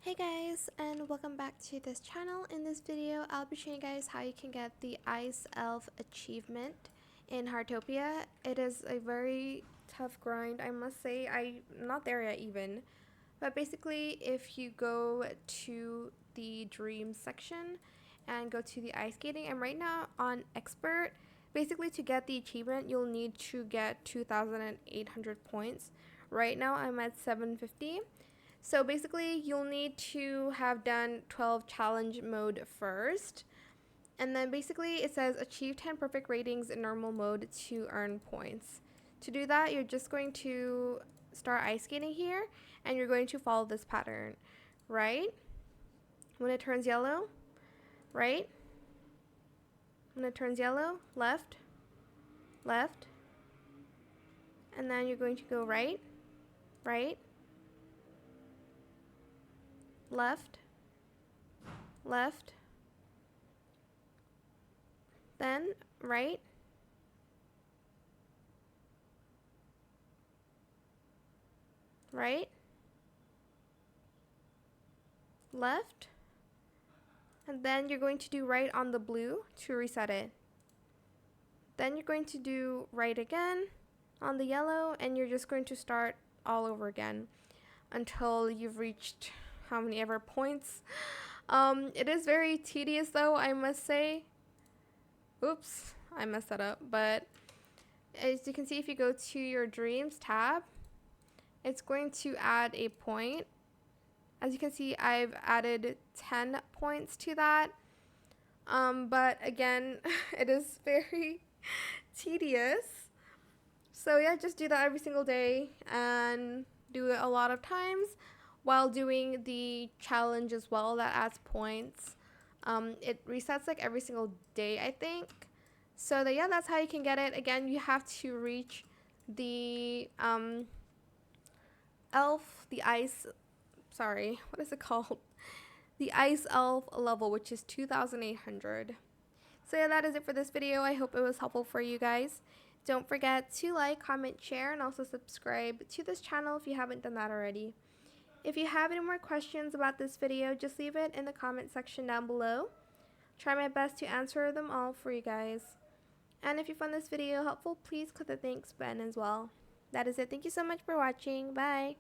Hey guys, and welcome back to this channel. In this video, I'll be showing you guys how you can get the Ice Elf achievement in Heartopia. It is a very tough grind, I must say. I'm not there yet even. But basically, if you go to the dream section and go to the ice skating, I'm right now on expert. Basically, to get the achievement, you'll need to get 2,800 points. Right now, I'm at 750. So basically, you'll need to have done 12 challenge mode first. And then basically, it says achieve 10 perfect ratings in normal mode to earn points. To do that, you're just going to start ice skating here, and you're going to follow this pattern. Right? When it turns yellow, right? When it turns yellow, left, left. And then you're going to go right, right, left, left, then right, right, left, and then you're going to do right on the blue to reset it. Then you're going to do right again on the yellow, and you're just going to start all over again until you've reached how many ever points. It is very tedious though, I must say. Oops, I messed that up. But as you can see, if you go to your dreams tab, it's going to add a point. As you can see, I've added 10 points to that. But again, it is very tedious. So yeah, just do that every single day and do it a lot of times while doing the challenge as well that adds points. It resets like every single day, I think. So yeah, that's how you can get it. Again, you have to reach the elf, the ice, sorry, what is it called? The Ice Elf level, which is 2,800. So yeah, that is it for this video. I hope it was helpful for you guys. Don't forget to like, comment, share, and also subscribe to this channel if you haven't done that already. If you have any more questions about this video, just leave it in the comment section down below. Try my best to answer them all for you guys. And if you found this video helpful, please click the thanks button as well. That is it. Thank you so much for watching. Bye.